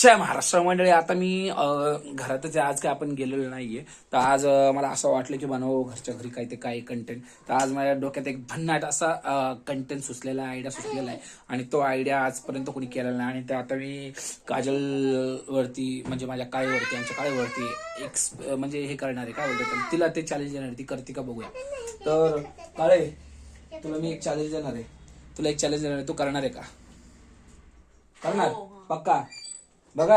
जय महाराष्ट्र मंडळी. आता मी घरातच आहे. आज काय आपण गेलेलो नाहीये. तर आज मला असं वाटलं की बनवावं घरच्या घरी काय ते काय कंटेंट. तर आज माझ्या डोक्यात एक भन्नाट असा कंटेंट सुचलेला, आयडिया सुचलेला आहे आणि तो आयडिया आजपर्यंत कोणी केलेला नाही. आणि ते आता मी काजल वरती म्हणजे माझ्या काळेवरती, आमच्या काळेवरती एक म्हणजे हे करणार आहे, काय बोलतात तिला, ते चॅलेंज देणार. ती करते का बघूया. तर काळे, तुला मी एक चॅलेंज देणार आहे. तुला एक चॅलेंज देणार आहे, तू करणार आहे का? करणार पक्का? बघा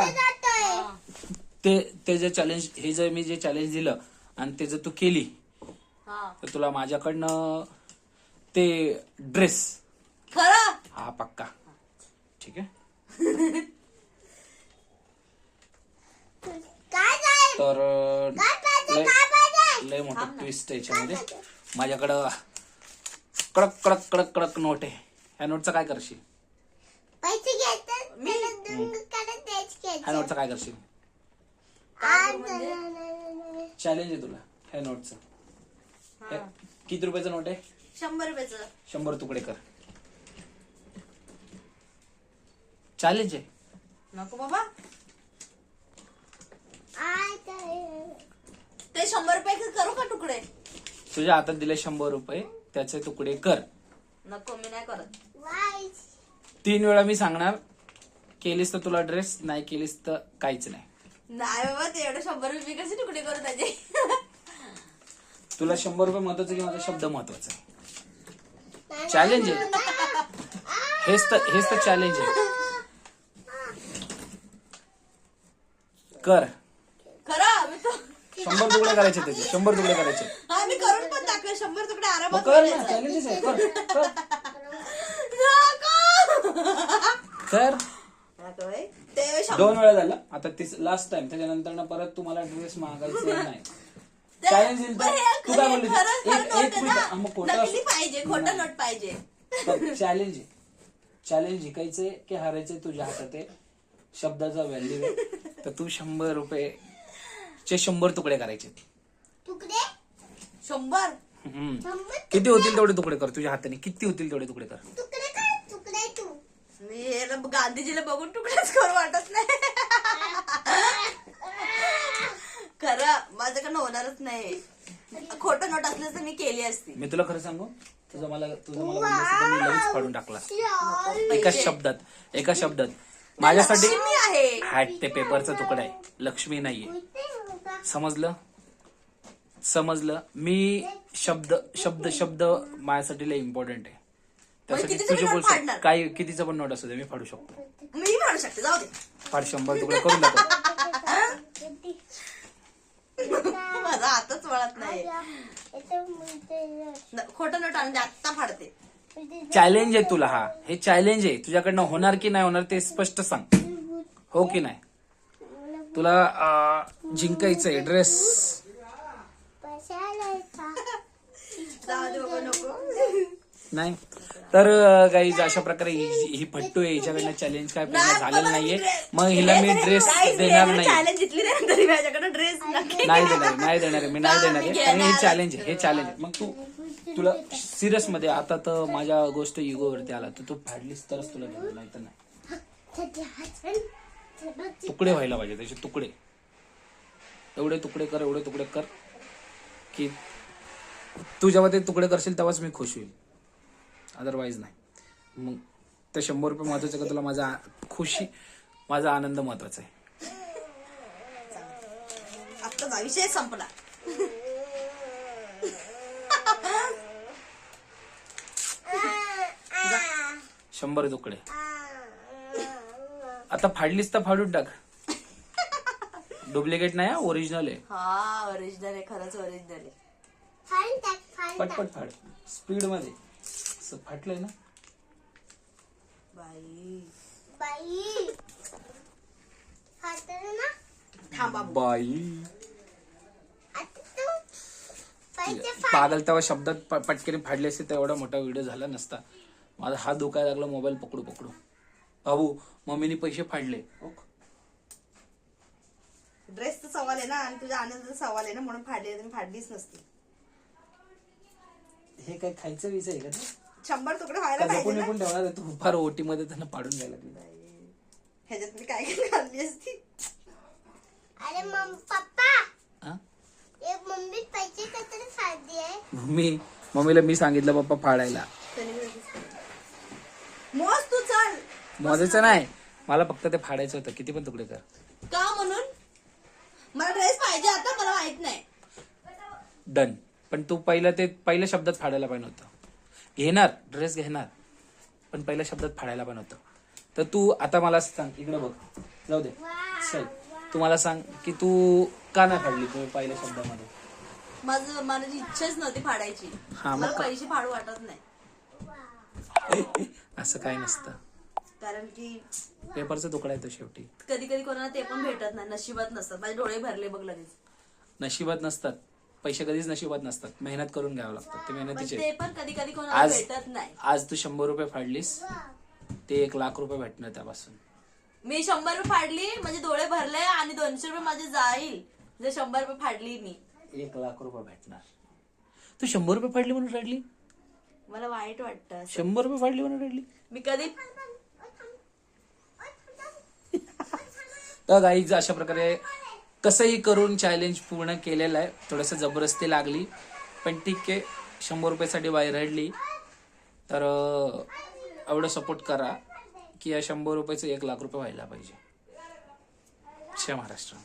ते जे चॅलेंज, हे जर मी जे चॅलेंज दिलं आणि ते जर तू केली तर तुला माझ्याकडनं ते ड्रेस. खरं? हा पक्का. ठीक आहे. तर लय मोठं ट्विस्ट आहे याच्यामध्ये. माझ्याकडं कडक कडक कडक कडक नोट आहे. ह्या नोटचं काय करशील? ह्या नोटचं काय करशील? चॅलेंज आहे तुला ह्या नोटचं. किती रुपयाचं नोट आहे? 100 रुपयाचं. 100 तुकडे कर. चॅलेंज आहे. नको बाबा, ते 100 रुपये करू का तुकडे? तुझ्या हातात दिले 100 रुपये, त्याचे तुकडे कर. नको, मी नाही करत. 3 वेळा मी सांगणार. केलीस तर तुला ड्रेस, नाही केलीस तर काहीच नाही. नाही बाबा, ते एवढे 100 रुपये कसे तुकडे करू त्याचे? तुला 100 रुपये महत्वाचे की माझा शब्द महत्वाचा आहे? चॅलेंज आहे. हेच तर चॅलेंज आहे. कर. खरं? मी तो 100 तुकडे करायचे त्याचे. 100 तुकडे करायचे. हा, मी करून पण टाकले 100 तुकडे मग आरामात. कर ना, चॅलेंजच आहे. कर कर. नको बाई. ते 100 2 वेळा झालं, आता लास्ट टाइम. त्याच्यानंतर परत तुम्हाला ड्रेस मागायचा नाही. चॅलेंज येईल तर तू काय बोलली? एक मिनिट. मग खोटं नकली पाहिजे, खोटं नोट पाहिजे. चॅलेंज आहे. चॅलेंज जिंकायचंय की हारायचंय तुझ्या हातात आहे. शब्दाचा व्हॅल्यू आहे. तर तू 100 रुपयेचे 100 तुकडे करायचे. 100? किती होतील तेवढे तुकडे कर तुझ्या हाताने. किती होतील तेवढे तुकडे कर. मी गांधीजीला बघून तुकडेच करू वाटत नाही. खरं माझ्याकडनं होणारच नाही. खोटं नोट असलं तर मी केली असती. मी तुला खरं सांगू, तुझं मला बोललं असतं तर मी लगेच फाडून टाकला. एका शब्दात माझ्यासाठी. लक्ष्मी आहे. हॅट ते पेपरचा तुकडा आहे, लक्ष्मी नाहीये. समजलं? मी शब्द शब्द शब्द माझ्यासाठी लय इम्पॉर्टंट आहे. त्यासाठी तुझे बोल काय कितीचा पण नोट असू दे, मी फाडू शकतो. मी फाडू शकते, जाऊ दे. फाड. 100 तुकडे करून दाखव. माझा हातच वळत नाही. खोटं नोट आणून आत्ता फाडते. चॅलेंज आहे तुला. हा हे चॅलेंज आहे. तुझ्याकडनं होणार की नाही होणार ते स्पष्ट सांग. हो की नाही? तुला जिंकायचंय ड्रेस. जाऊ दे बाबा, नको. नाही तर गाईज अशा प्रकारे ही फट्टू आहे. हिच्याकडनं चॅलेंज काय पूर्ण झालेलं नाहीये. मग हिला मी ड्रेस देणार नाही. चॅलेंज जितली नाही तरी माझ्याकडे ड्रेस नाही देणार. मी नाही देणार आहे. आणि हे चॅलेंज आहे. हे चॅलेंज आहे. मग तुला सिरियस मध्ये आता तर माझ्या गोष्ट इगोवरती आला तर तू फाडलीस तरच तुला देणार, नाही तर नाही. तुकडे व्हायला पाहिजे त्याचे. तुकडे एवढे तुकडे कर की तू जेव्हा ते तुकडे करशील तेव्हाच मी खुश होईल. अदरवाईज नाही. मग ते 100 रुपये महत्वाचे का तुला? माझा खुशी, माझा आनंद महत्वाचा आहे. आता विषय संपला. 100 तुकडे. आता फाडलीस तर फाडून टाक. डुप्लिकेट नाही, ओरिजिनल आहे. हा, ओरिजिनल आहे. खरंच ओरिजिनल आहे. पटपट फाड, स्पीड मध्ये. फाटलंय ना बाई. पागल. तेव्हा शब्दात पटकेने फाडले असते तर एवढा मोठा व्हिडिओ झाला नसता. माझा हात दुखायला लागला मोबाईल पकडू. बाबू, मम्मीने पैसे फाडले. ड्रेसचा सवाल आहे ना, आणि तुझ्या आनंदाचा सवाल आहे ना, म्हणून फाडलीच नसती. हे काय खायचं विषय आहे का? 100 तुकडे व्हायला पाहिजे ना. ठेवणार तू फार ओटी मध्ये त्यांना पाडून घ्यायला. ह्याच्यात मी काय काय घालली असती. अरे पप्पा हा? एक मम्मी पैसे काहीतरी फायदे आहे. मम्मीला मी सांगितलं पप्पा फाडायला. मोज तू चल. मोजायचं नाही, मला फक्त ते फाडायचं होतं. किती पण तुकडे कर. का म्हणून मला ड्रेस पाहिजे आता, मला माहित नाही. डन. पण तू पहिल्या शब्दात फाडायला पाहिजे होतं. घेणार ड्रेस घेणार, पण पहिल्या शब्दात फाडायला पण होतं. तर तू आता मला सांग, इकडे बघ, जाऊ दे चल, तू मला सांग की तू का नाही फाडली तुम्ही पहिल्या शब्दामध्ये. माझी इच्छाच नव्हती फाडायची. हा, मग मला का? पैसे फाडू वाटत नाही. असं काही नसतं. कारण की पेपरचा तुकडा येतो शेवटी. कधी कधी कोणाला ते पण भेटत नाही, नशिबात नसतात. माझे डोळे भरले बघ लगेच. नशिबात नसतात पैसे, कधीच नशिबात नसतात. मेहनत करून घ्यावं लागतात, ते पण मेहनतीचे. ते पण कधी कधी कोणाला आज भेटत नाही. आज तू 100 रुपये फाडलीस, ते 1,00,000 रुपये भेटणार त्यापासून. मी 100 रुपये फाडली म्हणजे डोळे भरले आणि 200 रुपये माझे जाईल. जर 100 रुपये फाडली मी, 1,00,000 रुपये भेटणार. तू 100 रुपये फाडली म्हणून रडली. मला वाईट वाटतं असं. 100 रुपये फाडली म्हणून रडली. मी कधी तर गाईज अशा प्रकारे कसंही करून चॅलेंज पूर्ण केलेलं आहे. थोडंसं जबरदस्ती लागली, पण ठीक आहे. 100 रुपयासाठी बाई रडली तर एवढं सपोर्ट करा की या 100 रुपयाचं 1,00,000 रुपये व्हायला पाहिजे. जय महाराष्ट्र.